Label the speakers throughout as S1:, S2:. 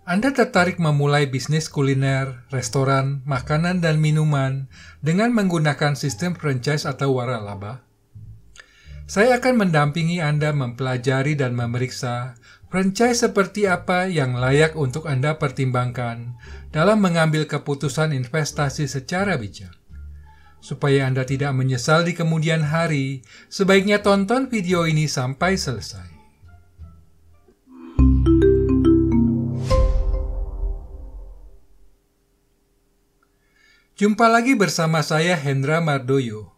S1: Anda tertarik memulai bisnis kuliner, restoran, makanan, dan minuman dengan menggunakan sistem franchise atau waralaba? Saya akan mendampingi Anda mempelajari dan memeriksa franchise seperti apa yang layak untuk Anda pertimbangkan dalam mengambil keputusan investasi secara bijak. Supaya Anda tidak menyesal di kemudian hari, sebaiknya tonton video ini sampai selesai. Jumpa lagi bersama saya Hendra Mardoyo.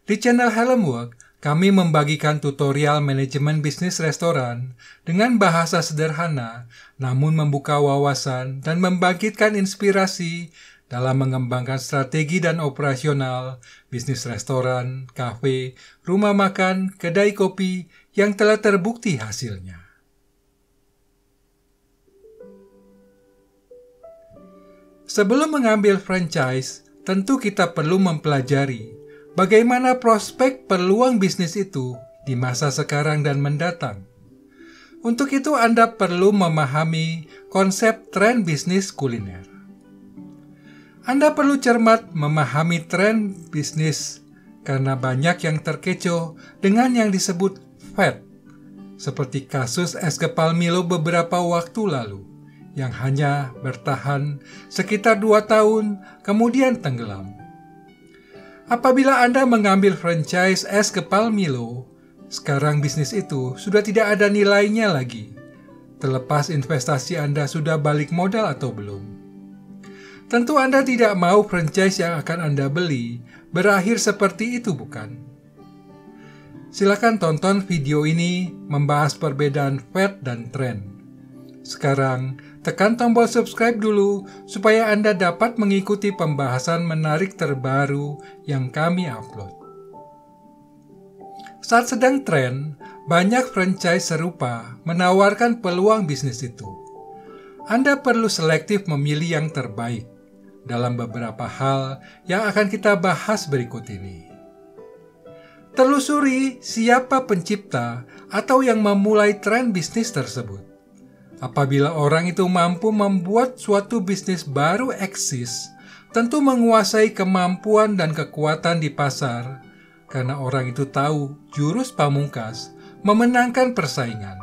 S1: Di channel Helm Work, kami membagikan tutorial manajemen bisnis restoran dengan bahasa sederhana, namun membuka wawasan dan membangkitkan inspirasi dalam mengembangkan strategi dan operasional bisnis restoran, kafe, rumah makan, kedai kopi yang telah terbukti hasilnya. Sebelum mengambil franchise, tentu kita perlu mempelajari bagaimana prospek peluang bisnis itu di masa sekarang dan mendatang. Untuk itu Anda perlu memahami konsep tren bisnis kuliner. Anda perlu cermat memahami tren bisnis karena banyak yang terkecoh dengan yang disebut fad, seperti kasus es kepal Milo beberapa waktu lalu, yang hanya bertahan sekitar 2 tahun, kemudian tenggelam. Apabila Anda mengambil franchise es kepal Milo, sekarang bisnis itu sudah tidak ada nilainya lagi, terlepas investasi Anda sudah balik modal atau belum. Tentu Anda tidak mau franchise yang akan Anda beli berakhir seperti itu, bukan? Silakan tonton video ini membahas perbedaan fad dan tren. Sekarang, tekan tombol subscribe dulu supaya Anda dapat mengikuti pembahasan menarik terbaru yang kami upload. Saat sedang tren, banyak franchise serupa menawarkan peluang bisnis itu. Anda perlu selektif memilih yang terbaik dalam beberapa hal yang akan kita bahas berikut ini. Telusuri siapa pencipta atau yang memulai tren bisnis tersebut. Apabila orang itu mampu membuat suatu bisnis baru eksis, tentu menguasai kemampuan dan kekuatan di pasar, karena orang itu tahu jurus pamungkas memenangkan persaingan.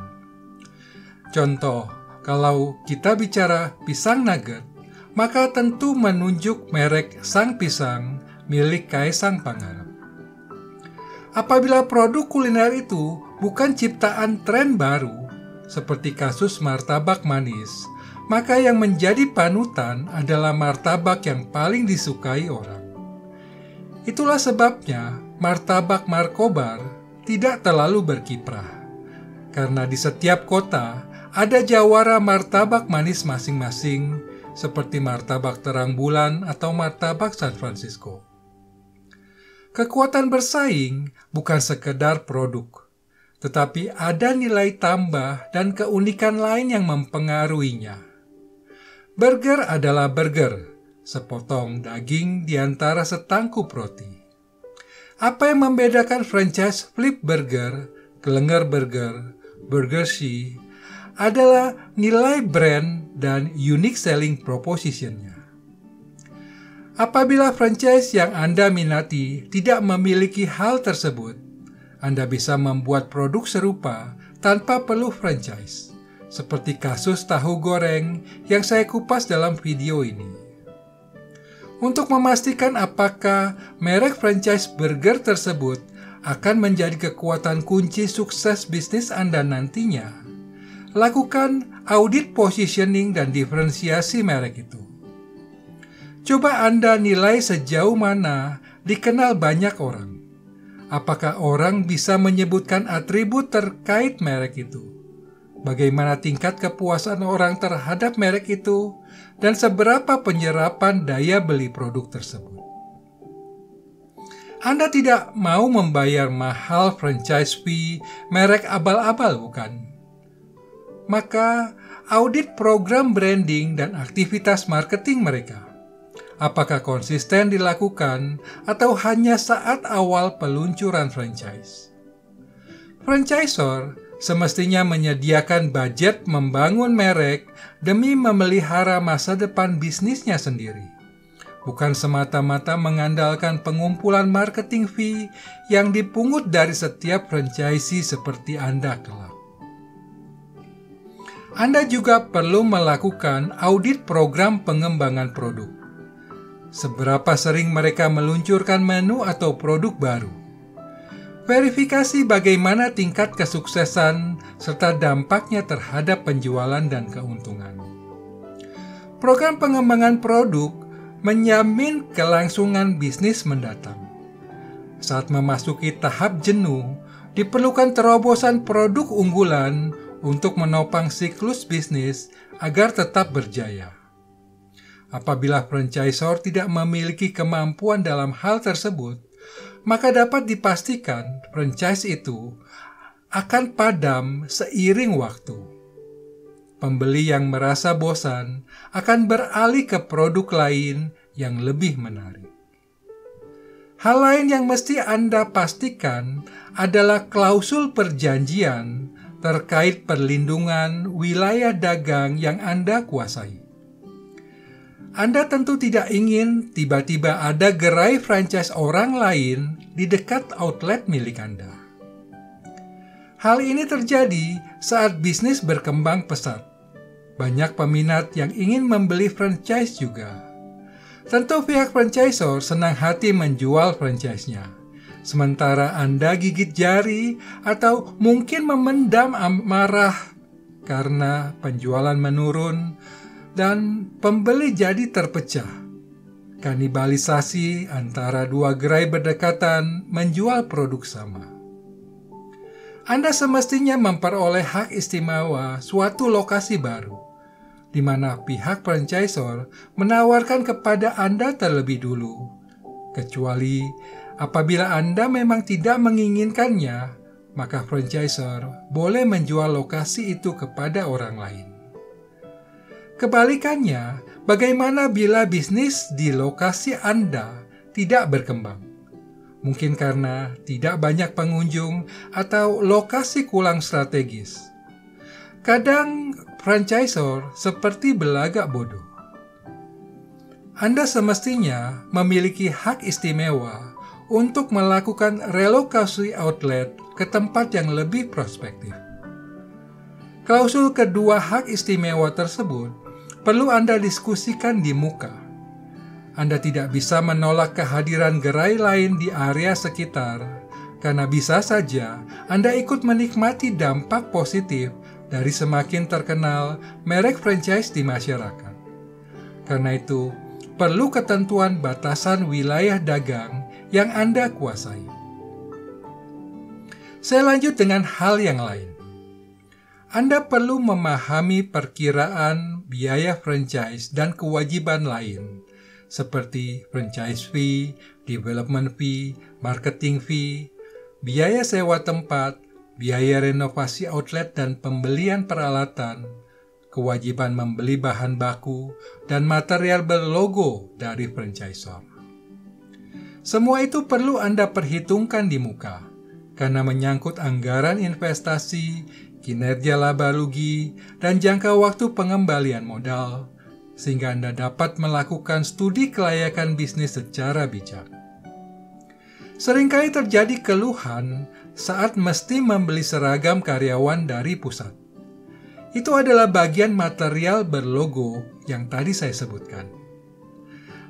S1: Contoh, kalau kita bicara pisang nugget, maka tentu menunjuk merek Sang Pisang milik Kaisang Pangarep. Apabila produk kuliner itu bukan ciptaan tren baru, seperti kasus martabak manis, maka yang menjadi panutan adalah martabak yang paling disukai orang. Itulah sebabnya martabak Markobar tidak terlalu berkiprah, karena di setiap kota ada jawara martabak manis masing-masing, seperti martabak Terang Bulan atau martabak San Francisco. Kekuatan bersaing bukan sekedar produk, tetapi ada nilai tambah dan keunikan lain yang mempengaruhinya. Burger adalah burger, sepotong daging di antara setangkup roti. Apa yang membedakan franchise Flip Burger, Klenger Burger, Burger Shi adalah nilai brand dan unique selling proposition-nya. Apabila franchise yang Anda minati tidak memiliki hal tersebut, Anda bisa membuat produk serupa tanpa perlu franchise, seperti kasus tahu goreng yang saya kupas dalam video ini. Untuk memastikan apakah merek franchise burger tersebut akan menjadi kekuatan kunci sukses bisnis Anda nantinya, lakukan audit positioning dan diferensiasi merek itu. Coba Anda nilai sejauh mana dikenal banyak orang. Apakah orang bisa menyebutkan atribut terkait merek itu? Bagaimana tingkat kepuasan orang terhadap merek itu? Dan seberapa penyerapan daya beli produk tersebut? Anda tidak mau membayar mahal franchise fee merek abal-abal, bukan? Maka, audit program branding dan aktivitas marketing mereka. Apakah konsisten dilakukan atau hanya saat awal peluncuran franchise? Franchisor semestinya menyediakan budget membangun merek demi memelihara masa depan bisnisnya sendiri, bukan semata-mata mengandalkan pengumpulan marketing fee yang dipungut dari setiap franchisee seperti Anda kelak. Anda juga perlu melakukan audit program pengembangan produk. Seberapa sering mereka meluncurkan menu atau produk baru? Verifikasi bagaimana tingkat kesuksesan serta dampaknya terhadap penjualan dan keuntungan. Program pengembangan produk menjamin kelangsungan bisnis mendatang. Saat memasuki tahap jenuh, diperlukan terobosan produk unggulan untuk menopang siklus bisnis agar tetap berjaya. Apabila franchisor tidak memiliki kemampuan dalam hal tersebut, maka dapat dipastikan franchise itu akan padam seiring waktu. Pembeli yang merasa bosan akan beralih ke produk lain yang lebih menarik. Hal lain yang mesti Anda pastikan adalah klausul perjanjian terkait perlindungan wilayah dagang yang Anda kuasai. Anda tentu tidak ingin tiba-tiba ada gerai franchise orang lain di dekat outlet milik Anda. Hal ini terjadi saat bisnis berkembang pesat. Banyak peminat yang ingin membeli franchise juga. Tentu pihak franchisor senang hati menjual franchise-nya. Sementara Anda gigit jari atau mungkin memendam amarah karena penjualan menurun dan pembeli jadi terpecah. Kanibalisasi antara dua gerai berdekatan menjual produk sama. Anda semestinya memperoleh hak istimewa suatu lokasi baru, di mana pihak franchisor menawarkan kepada Anda terlebih dulu, kecuali apabila Anda memang tidak menginginkannya, maka franchisor boleh menjual lokasi itu kepada orang lain. Kebalikannya, bagaimana bila bisnis di lokasi Anda tidak berkembang? Mungkin karena tidak banyak pengunjung atau lokasi kurang strategis. Kadang franchisor seperti belagak bodoh. Anda semestinya memiliki hak istimewa untuk melakukan relokasi outlet ke tempat yang lebih prospektif. Klausul kedua hak istimewa tersebut perlu Anda diskusikan di muka. Anda tidak bisa menolak kehadiran gerai lain di area sekitar, karena bisa saja Anda ikut menikmati dampak positif dari semakin terkenal merek franchise di masyarakat. Karena itu, perlu ketentuan batasan wilayah dagang yang Anda kuasai. Saya lanjut dengan hal yang lain. Anda perlu memahami perkiraan biaya franchise dan kewajiban lain, seperti franchise fee, development fee, marketing fee, biaya sewa tempat, biaya renovasi outlet dan pembelian peralatan, kewajiban membeli bahan baku, dan material berlogo dari franchisor. Semua itu perlu Anda perhitungkan di muka, karena menyangkut anggaran investasi, kinerja laba rugi, dan jangka waktu pengembalian modal, sehingga Anda dapat melakukan studi kelayakan bisnis secara bijak. Seringkali terjadi keluhan saat mesti membeli seragam karyawan dari pusat. Itu adalah bagian material berlogo yang tadi saya sebutkan.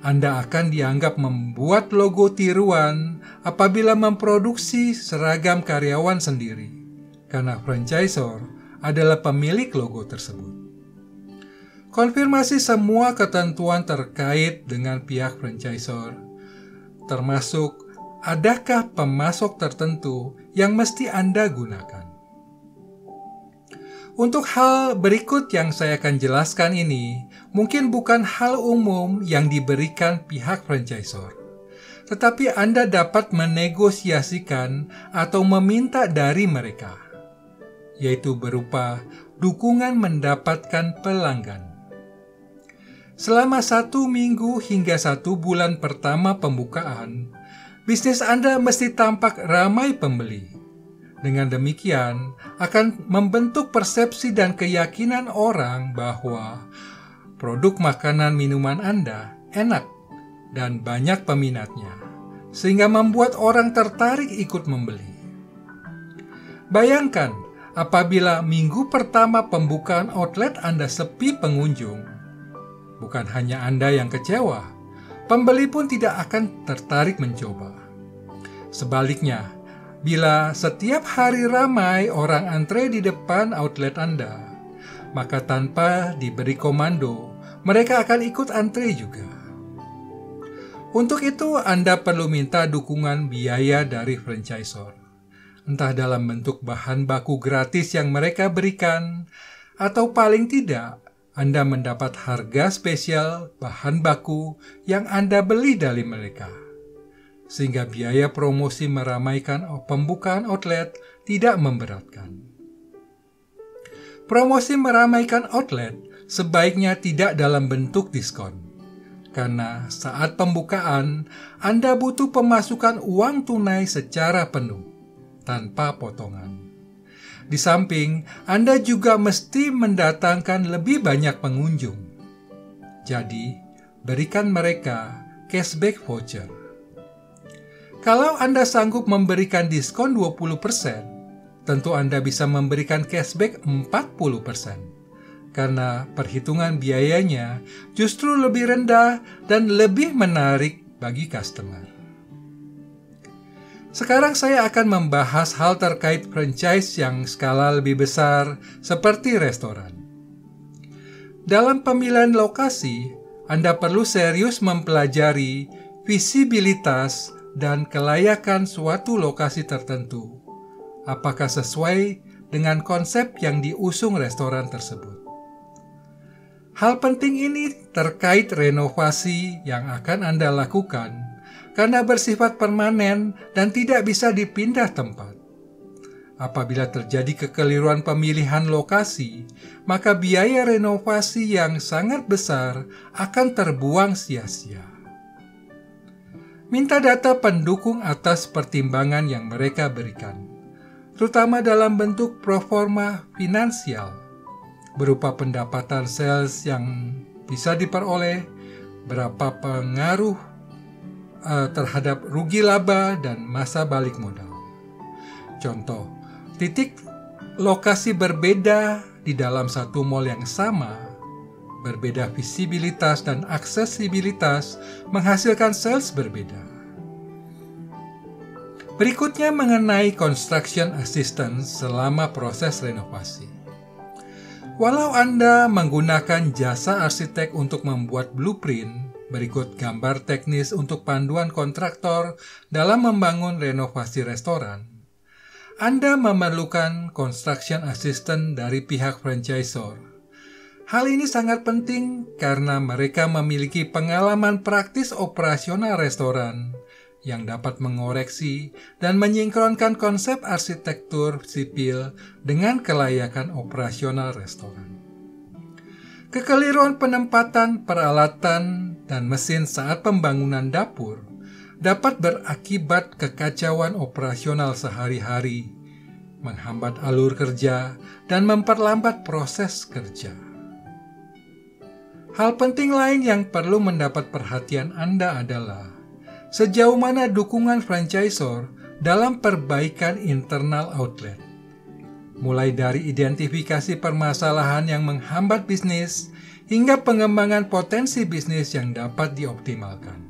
S1: Anda akan dianggap membuat logo tiruan apabila memproduksi seragam karyawan sendiri, karena franchisor adalah pemilik logo tersebut. Konfirmasi semua ketentuan terkait dengan pihak franchisor, termasuk adakah pemasok tertentu yang mesti Anda gunakan. Untuk hal berikut yang saya akan jelaskan ini, mungkin bukan hal umum yang diberikan pihak franchisor, tetapi Anda dapat menegosiasikan atau meminta dari mereka, yaitu berupa dukungan mendapatkan pelanggan. Selama 1 minggu hingga 1 bulan pertama pembukaan, bisnis Anda mesti tampak ramai pembeli. Dengan demikian, akan membentuk persepsi dan keyakinan orang bahwa produk makanan minuman Anda enak dan banyak peminatnya, sehingga membuat orang tertarik ikut membeli. Bayangkan, apabila minggu pertama pembukaan outlet Anda sepi pengunjung, bukan hanya Anda yang kecewa, pembeli pun tidak akan tertarik mencoba. Sebaliknya, bila setiap hari ramai orang antre di depan outlet Anda, maka tanpa diberi komando, mereka akan ikut antre juga. Untuk itu, Anda perlu minta dukungan biaya dari franchisor, entah dalam bentuk bahan baku gratis yang mereka berikan, atau paling tidak, Anda mendapat harga spesial bahan baku yang Anda beli dari mereka, sehingga biaya promosi meramaikan pembukaan outlet tidak memberatkan. Promosi meramaikan outlet sebaiknya tidak dalam bentuk diskon, karena saat pembukaan Anda butuh pemasukan uang tunai secara penuh, tanpa potongan. Di samping, Anda juga mesti mendatangkan lebih banyak pengunjung. Jadi, berikan mereka cashback voucher. Kalau Anda sanggup memberikan diskon 20%, tentu Anda bisa memberikan cashback 40%, karena perhitungan biayanya justru lebih rendah dan lebih menarik bagi customer. Sekarang saya akan membahas hal terkait franchise yang skala lebih besar seperti restoran. Dalam pemilihan lokasi, Anda perlu serius mempelajari visibilitas dan kelayakan suatu lokasi tertentu. Apakah sesuai dengan konsep yang diusung restoran tersebut? Hal penting ini terkait renovasi yang akan Anda lakukan karena bersifat permanen dan tidak bisa dipindah tempat. Apabila terjadi kekeliruan pemilihan lokasi, maka biaya renovasi yang sangat besar akan terbuang sia-sia. Minta data pendukung atas pertimbangan yang mereka berikan, terutama dalam bentuk proforma finansial, berupa pendapatan sales yang bisa diperoleh, berapa pengaruh terhadap rugi laba dan masa balik modal. Contoh, titik lokasi berbeda di dalam satu mall yang sama, berbeda visibilitas dan aksesibilitas menghasilkan sales berbeda. Berikutnya mengenai construction assistance selama proses renovasi. Walau Anda menggunakan jasa arsitek untuk membuat blueprint, berikut gambar teknis untuk panduan kontraktor dalam membangun renovasi restoran, Anda memerlukan construction assistant dari pihak franchisor. Hal ini sangat penting karena mereka memiliki pengalaman praktis operasional restoran yang dapat mengoreksi dan menyinkronkan konsep arsitektur sipil dengan kelayakan operasional restoran. Kekeliruan penempatan peralatan dan mesin saat pembangunan dapur dapat berakibat kekacauan operasional sehari-hari, menghambat alur kerja, dan memperlambat proses kerja. Hal penting lain yang perlu mendapat perhatian Anda adalah sejauh mana dukungan franchisor dalam perbaikan internal outlet, mulai dari identifikasi permasalahan yang menghambat bisnis hingga pengembangan potensi bisnis yang dapat dioptimalkan.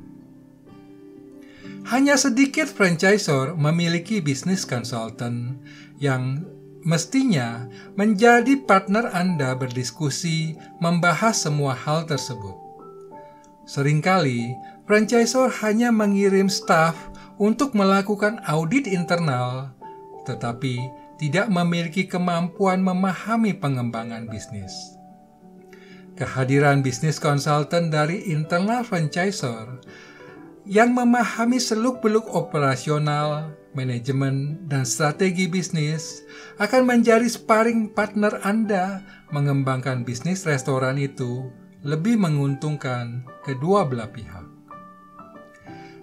S1: Hanya sedikit franchisor memiliki bisnis consultant yang mestinya menjadi partner Anda berdiskusi membahas semua hal tersebut. Seringkali, franchisor hanya mengirim staf untuk melakukan audit internal, tetapi tidak memiliki kemampuan memahami pengembangan bisnis. Kehadiran bisnis konsultan dari internal franchisor yang memahami seluk-beluk operasional, manajemen, dan strategi bisnis akan menjadi sparring partner Anda mengembangkan bisnis restoran itu lebih menguntungkan kedua belah pihak.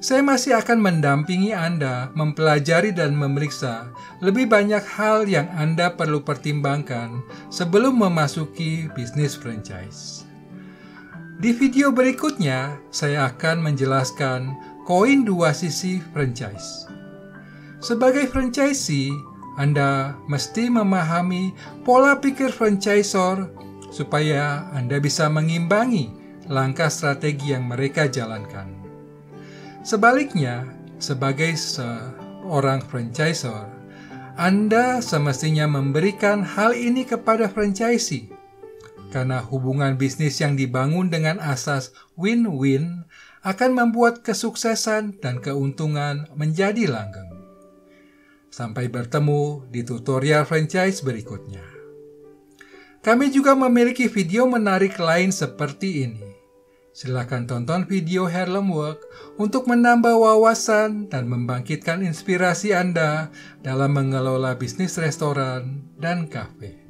S1: Saya masih akan mendampingi Anda mempelajari dan memeriksa lebih banyak hal yang Anda perlu pertimbangkan sebelum memasuki bisnis franchise. Di video berikutnya, saya akan menjelaskan koin dua sisi franchise. Sebagai franchisee, Anda mesti memahami pola pikir franchisor supaya Anda bisa mengimbangi langkah strategi yang mereka jalankan. Sebaliknya, sebagai seorang franchisor, Anda semestinya memberikan hal ini kepada franchisee, karena hubungan bisnis yang dibangun dengan asas win-win akan membuat kesuksesan dan keuntungan menjadi langgeng. Sampai bertemu di tutorial franchise berikutnya. Kami juga memiliki video menarik lain seperti ini. Silakan tonton video Harlem Work untuk menambah wawasan dan membangkitkan inspirasi Anda dalam mengelola bisnis restoran dan kafe.